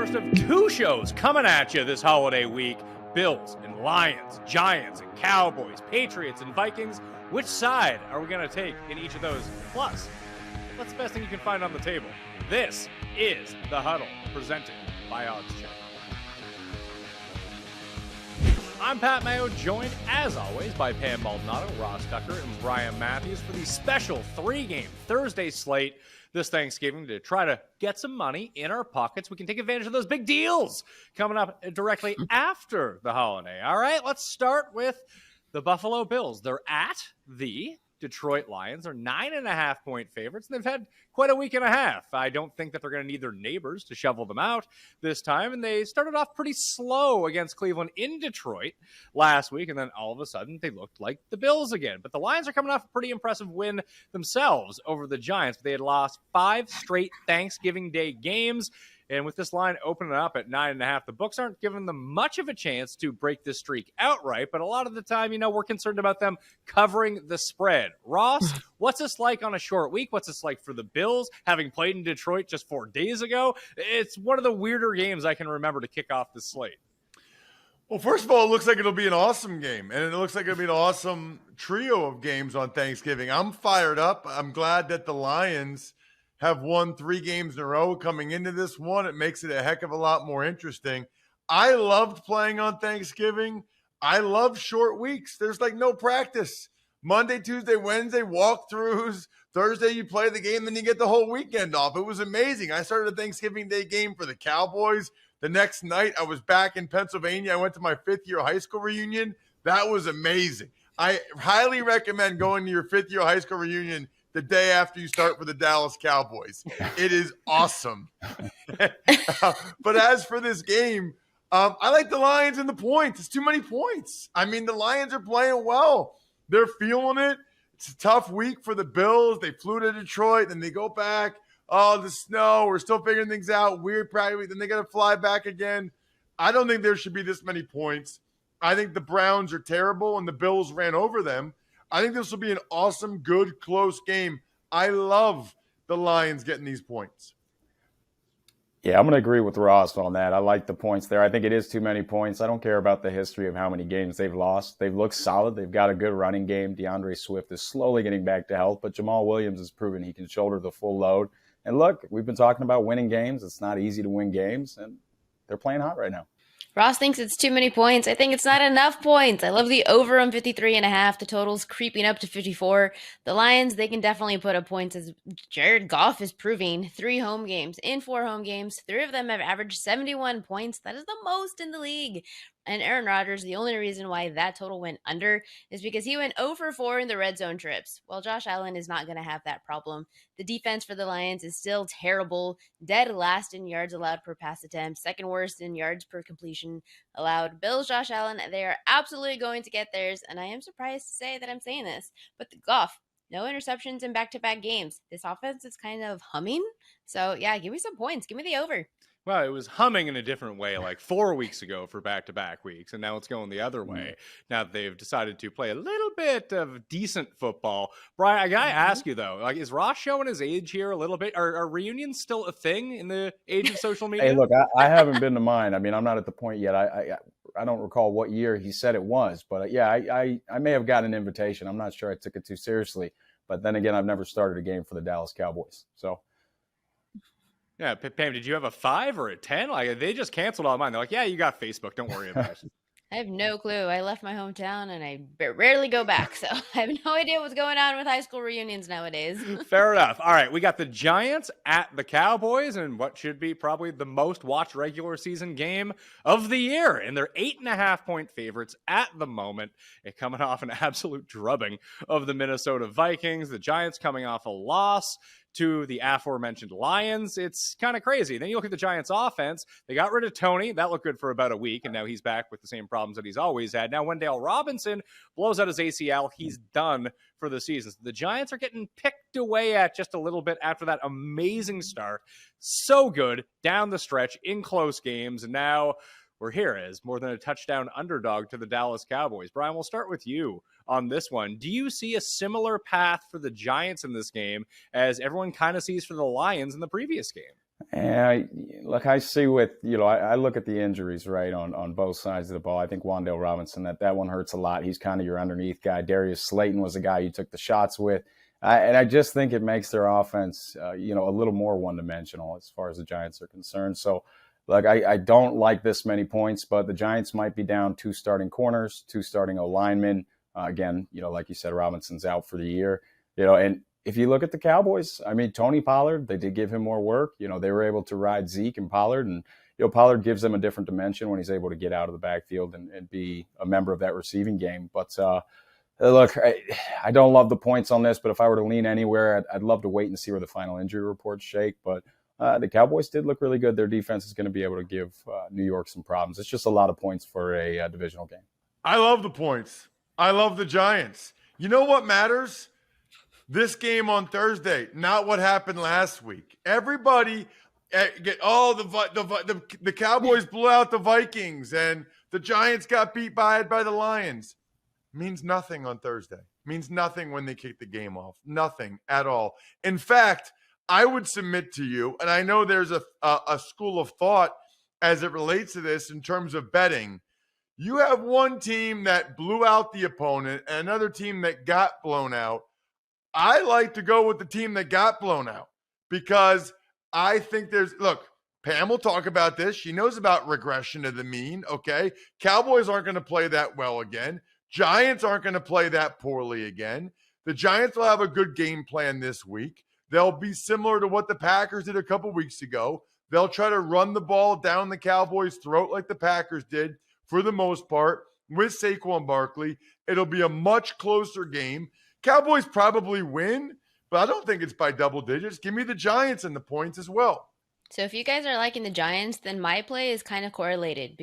first of two shows coming at you this holiday week. Bills and Lions, Giants and Cowboys, Patriots and Vikings. Which side are we going to take in each of those? Plus, what's the best thing you can find on the table? This is The Huddle, presented by OddsChecker. I'm Pat Mayo, joined, as always, by Pam Maldonado, Ross Tucker, and Brian Matthews for the special three-game Thursday slate this Thanksgiving to try to get some money in our pockets. We can take advantage of those big deals coming up directly after the holiday. All right, let's start with the Buffalo Bills. They're at the Detroit Lions. They're 9.5-point favorites, and they've had quite a week and a half. I don't think that they're going to need their neighbors to shovel them out this time, and they started off pretty slow against Cleveland in Detroit last week, and then all of a sudden they looked like the Bills again. But the Lions are coming off a pretty impressive win themselves over the Giants. They had lost 5 straight Thanksgiving Day games. And with this line opening up at 9.5, the books aren't giving them much of a chance to break this streak outright. But a lot of the time, we're concerned about them covering the spread. Ross, what's this like on a short week? What's this like for the Bills, having played in Detroit just 4 days ago? It's one of the weirder games I can remember to kick off the slate. Well, first of all, it looks like it'll be an awesome game. And it looks like it'll be an awesome trio of games on Thanksgiving. I'm fired up. I'm glad that the Lions have won 3 games in a row coming into this one. It makes it a heck of a lot more interesting. I loved playing on Thanksgiving. I love short weeks. There's like no practice. Monday, Tuesday, Wednesday, walkthroughs. Thursday, you play the game, then you get the whole weekend off. It was amazing. I started a Thanksgiving Day game for the Cowboys. The next night, I was back in Pennsylvania. I went to my 5th-year high school reunion. That was amazing. I highly recommend going to your 5th-year high school reunion the day after you start for the Dallas Cowboys. It is awesome. But as for this game, I like the Lions and the points. It's too many points. I mean, the Lions are playing well. They're feeling it. It's a tough week for the Bills. They flew to Detroit, then they go back. Oh, the snow. We're still figuring things out. Weird practice week. Then they got to fly back again. I don't think there should be this many points. I think the Browns are terrible, and the Bills ran over them. I think this will be an awesome, good, close game. I love the Lions getting these points. Yeah, I'm going to agree with Ross on that. I like the points there. I think it is too many points. I don't care about the history of how many games they've lost. They've looked solid. They've got a good running game. DeAndre Swift is slowly getting back to health, but Jamal Williams has proven he can shoulder the full load. And look, we've been talking about winning games. It's not easy to win games, and they're playing hot right now. Ross thinks it's too many points. I think it's not enough points. I love the over on 53.5. The total's creeping up to 54. The Lions, they can definitely put up points, as Jared Goff is proving. 3 home games. In 4 home games, 3 of them have averaged 71 points. That is the most in the league. And Aaron Rodgers, the only reason why that total went under is because he went 0 for 4 in the red zone trips. Well, Josh Allen is not going to have that problem. The defense for the Lions is still terrible. Dead last in yards allowed per pass attempt. Second worst in yards per completion allowed. Bills, Josh Allen, they are absolutely going to get theirs. And I am surprised to say that I'm saying this. But the Goff, no interceptions in back-to-back games. This offense is kind of humming. So, yeah, give me some points. Give me the over. Well, it was humming in a different way like 4 weeks ago for back-to-back weeks, and now it's going the other way. Now that they've decided to play a little bit of decent football. Brian, I got to ask you, though, is Ross showing his age here a little bit? Are reunions still a thing in the age of social media? Hey, look, I haven't been to mine. I mean, I'm not at the point yet. I don't recall what year he said it was, but yeah, I may have gotten an invitation. I'm not sure I took it too seriously. But then again, I've never started a game for the Dallas Cowboys, so. Yeah, Pam, did you have a 5 or a 10? Like, they just canceled all mine. They're like, yeah, you got Facebook. Don't worry about it. I have no clue. I left my hometown and I rarely go back. So I have no idea what's going on with high school reunions nowadays. Fair enough. All right, we got the Giants at the Cowboys and what should be probably the most watched regular season game of the year. And they're 8.5-point favorites at the moment. And coming off an absolute drubbing of the Minnesota Vikings. The Giants coming off a loss to the aforementioned Lions. It's kind of crazy. Then you look at the Giants offense. They got rid of Tony. That looked good for about a week, and now he's back with the same problems that he's always had. Now Wendell Robinson blows out his ACL. He's done for the season. So the Giants are getting picked away at just a little bit after that amazing start. So good down the stretch in close games, and now we're here as more than a touchdown underdog to the Dallas Cowboys. Brian, we'll start with you on this one. Do you see a similar path for the Giants in this game as everyone kind of sees for the Lions in the previous game? And look, I see I look at the injuries, right, on both sides of the ball. I think Wan'Dale Robinson, that one hurts a lot. He's kind of your underneath guy. Darius Slayton was a guy you took the shots with. And I just think it makes their offense, a little more one-dimensional as far as the Giants are concerned. So, look, I don't like this many points, but the Giants might be down 2 starting corners, 2 starting O-linemen. Again, like you said, Robinson's out for the year. And if you look at the Cowboys, I mean, Tony Pollard, they did give him more work. They were able to ride Zeke and Pollard, and Pollard gives them a different dimension when he's able to get out of the backfield and be a member of that receiving game. But look, I don't love the points on this, but if I were to lean anywhere, I'd love to wait and see where the final injury reports shake. But the Cowboys did look really good. Their defense is going to be able to give New York some problems. It's just a lot of points for a divisional game. I love the points. I love the Giants. You know what matters? This game on Thursday, not what happened last week. Everybody the Cowboys blew out the Vikings and the Giants got beat by the Lions. Means nothing on Thursday. Means nothing when they kick the game off. Nothing at all. In fact, I would submit to you, and I know there's a school of thought as it relates to this in terms of betting. You have one team that blew out the opponent and another team that got blown out. I like to go with the team that got blown out because I think Pam will talk about this. She knows about regression to the mean, okay? Cowboys aren't going to play that well again. Giants aren't going to play that poorly again. The Giants will have a good game plan this week. They'll be similar to what the Packers did a couple weeks ago. They'll try to run the ball down the Cowboys' throat like the Packers did for the most part with Saquon Barkley. It'll be a much closer game. Cowboys probably win, but I don't think it's by double digits. Give me the Giants and the points as well. So if you guys are liking the Giants, then my play is kind of correlated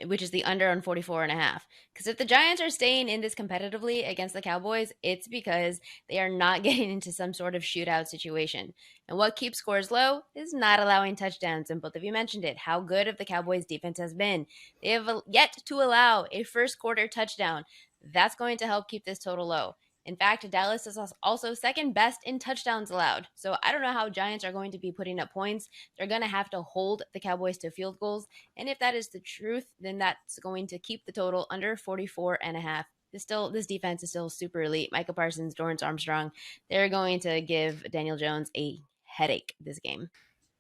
which is the under on 44.5. Because if the Giants are staying in this competitively against the Cowboys, it's because they are not getting into some sort of shootout situation. And what keeps scores low is not allowing touchdowns. And both of you mentioned it, how good of the Cowboys defense has been. They have yet to allow a first quarter touchdown. That's going to help keep this total low. In fact, Dallas is also second best in touchdowns allowed. So I don't know how Giants are going to be putting up points. They're going to have to hold the Cowboys to field goals. And if that is the truth, then that's going to keep the total under 44.5. This defense is still super elite. Micah Parsons, Dorrance Armstrong, they're going to give Daniel Jones a headache this game.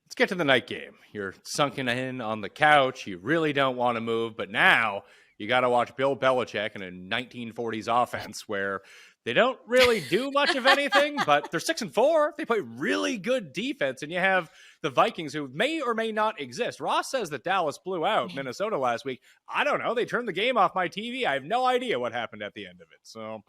Let's get to the night game. You're sunken in on the couch. You really don't want to move, but now you got to watch Bill Belichick in a 1940s offense where they don't really do much of anything, but they're 6-4. They play really good defense, and you have the Vikings, who may or may not exist. Ross says that Dallas blew out Minnesota last week. I don't know. They turned the game off my TV. I have no idea what happened at the end of it. So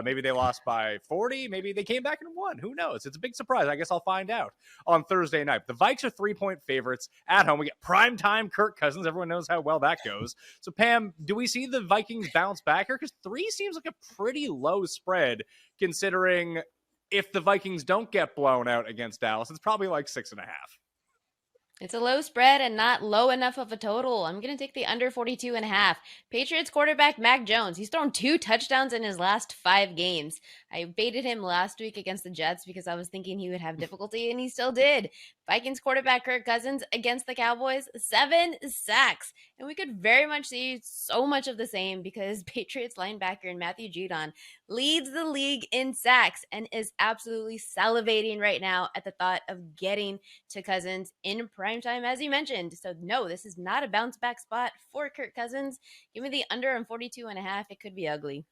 maybe they lost by 40. Maybe they came back and won. Who knows? It's a big surprise. I guess I'll find out on Thursday night. The Vikes are 3-point favorites at home. We get primetime Kirk Cousins. Everyone knows how well that goes. So, Pam, do we see the Vikings bounce back here? Because 3 seems like a pretty low spread considering if the Vikings don't get blown out against Dallas, it's probably like 6.5. It's a low spread and not low enough of a total. I'm going to take the under 42.5. Patriots quarterback Mac Jones. He's thrown 2 touchdowns in his last 5 games. I baited him last week against the Jets because I was thinking he would have difficulty, and he still did. Vikings quarterback Kirk Cousins against the Cowboys, 7 sacks. And we could very much see so much of the same because Patriots linebacker Matthew Judon leads the league in sacks and is absolutely salivating right now at the thought of getting to Cousins in primetime, as you mentioned. So no, this is not a bounce back spot for Kirk Cousins. Give me the under on 42.5. It could be ugly.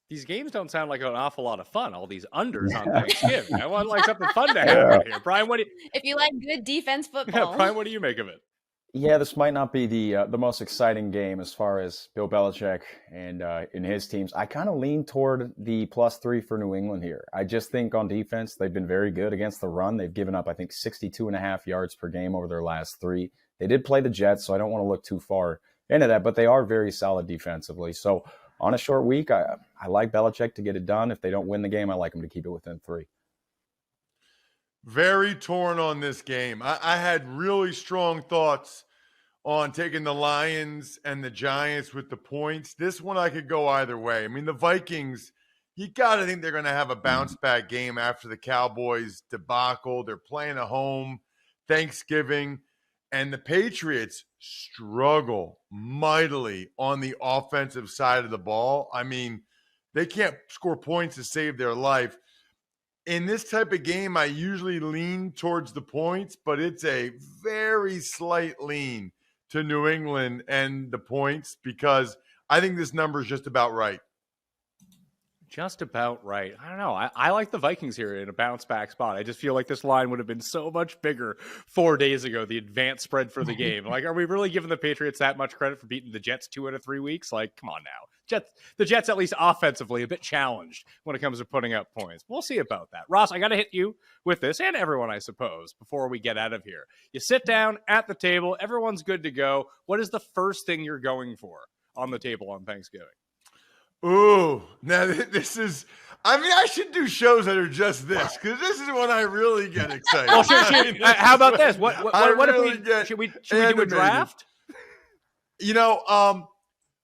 These games don't sound like an awful lot of fun. All these unders on Thanksgiving. I want like something fun to happen here. Brian, if you like good defense football? Yeah, Brian, what do you make of it? Yeah, this might not be the most exciting game as far as Bill Belichick and in his teams. I kind of lean toward the +3 for New England here. I just think on defense, they've been very good against the run. They've given up, I think, 62.5 yards per game over their last 3. They did play the Jets, so I don't want to look too far into that, but they are very solid defensively. So on a short week, I like Belichick to get it done. If they don't win the game, I like him to keep it within 3. Very torn on this game. I had really strong thoughts on taking the Lions and the Giants with the points. This one I could go either way. I mean, the Vikings, you got to think they're going to have a bounce back game after the Cowboys debacle. They're playing at home. Thanksgiving, and the Patriots struggle mightily on the offensive side of the ball. I mean, they can't score points to save their life. In this type of game, I usually lean towards the points, but it's a very slight lean to New England and the points because I think this number is just about right. Just about right. I don't know. I like the Vikings here in a bounce back spot. I just feel like this line would have been so much bigger 4 days ago, the advanced spread for the game. Like, are we really giving the Patriots that much credit for beating the Jets 2 out of 3 weeks? Like, come on now. The Jets, at least offensively, a bit challenged when it comes to putting up points. We'll see about that. Ross, I got to hit you with this, and everyone, I suppose, before we get out of here. You sit down at the table. Everyone's good to go. What is the first thing you're going for on the table on Thanksgiving? Ooh, now this is, I mean, I should do shows that are just this, because this is when I really get excited. Well, how about this? What if we, should we do a draft? You know,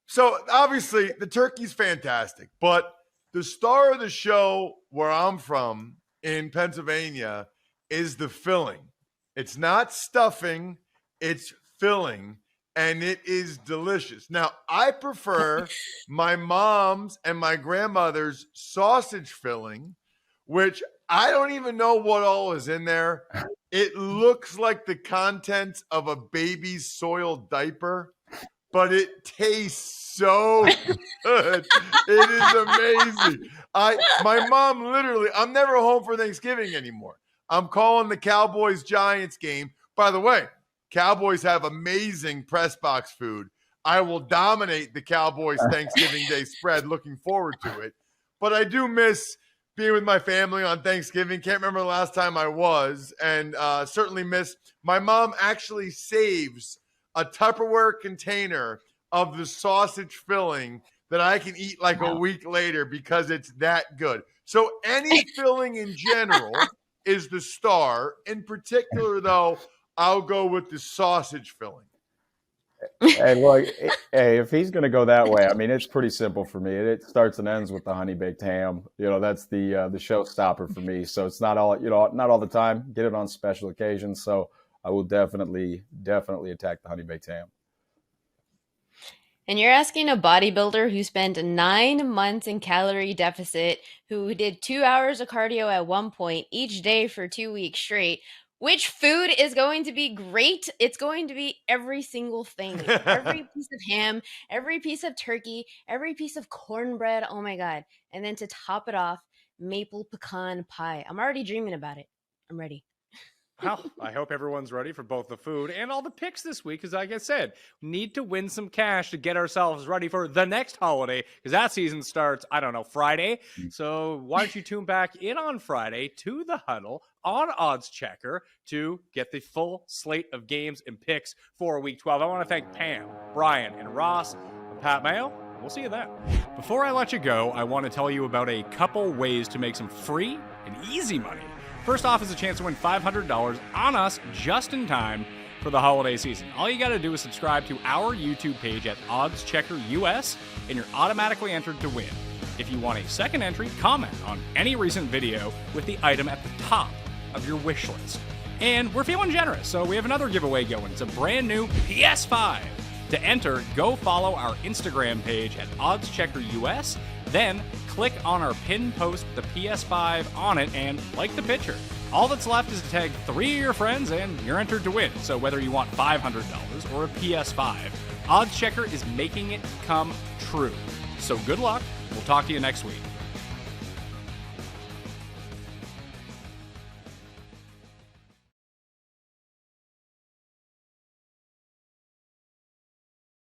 so obviously the turkey's fantastic, but the star of the show where I'm from in Pennsylvania is the filling. It's not stuffing, it's filling. And it is delicious. Now, I prefer my mom's and my grandmother's sausage filling, which I don't even know what all is in there. It looks like the contents of a baby's soiled diaper, but it tastes so good. It is amazing. My mom literally, I'm never home for Thanksgiving anymore. I'm calling the Cowboys-Giants game. By the way, Cowboys have amazing press box food. I will dominate the Cowboys Thanksgiving Day spread. Looking forward to it. But I do miss being with my family on Thanksgiving. Can't remember the last time I was. And certainly miss. My mom actually saves a Tupperware container of the sausage filling that I can eat like a week later because it's that good. So any filling in general is the star. In particular, though, I'll go with the sausage filling. Hey, look, hey, if he's going to go that way, I mean, it's pretty simple for me. It starts and ends with the honey baked ham. You know, that's the showstopper for me. So it's not all, not all the time. Get it on special occasions. So I will definitely attack the honey baked ham. And you're asking a bodybuilder who spent 9 months in calorie deficit, who did 2 hours of cardio at one point each day for 2 weeks straight, which food is going to be great? It's going to be every single thing. Every piece of ham, every piece of turkey, every piece of cornbread. Oh my God. And then to top it off, maple pecan pie. I'm already dreaming about it. I'm ready. Well, I hope everyone's ready for both the food and all the picks this week, because like I said, we need to win some cash to get ourselves ready for the next holiday, because that season starts, I don't know, Friday. So why don't you tune back in on Friday to the Huddle on Odds Checker to get the full slate of games and picks for Week 12. I want to thank Pam, Brian, and Ross. I'm Pat Mayo. We'll see you then. Before I let you go, I want to tell you about a couple ways to make some free and easy money. First off is a chance to win $500 on us just in time for the holiday season. All you got to do is subscribe to our YouTube page at OddsChecker-US, and you're automatically entered to win. If you want a second entry, comment on any recent video with the item at the top of your wish list. And we're feeling generous, so we have another giveaway going. It's a brand new PS5. To enter, go follow our Instagram page at OddsChecker-US, then click on our pinned post with the PS5 on it and like the picture. All that's left is to tag 3 of your friends and you're entered to win. So whether you want $500 or a PS5, OddsChecker is making it come true. So good luck. We'll talk to you next week.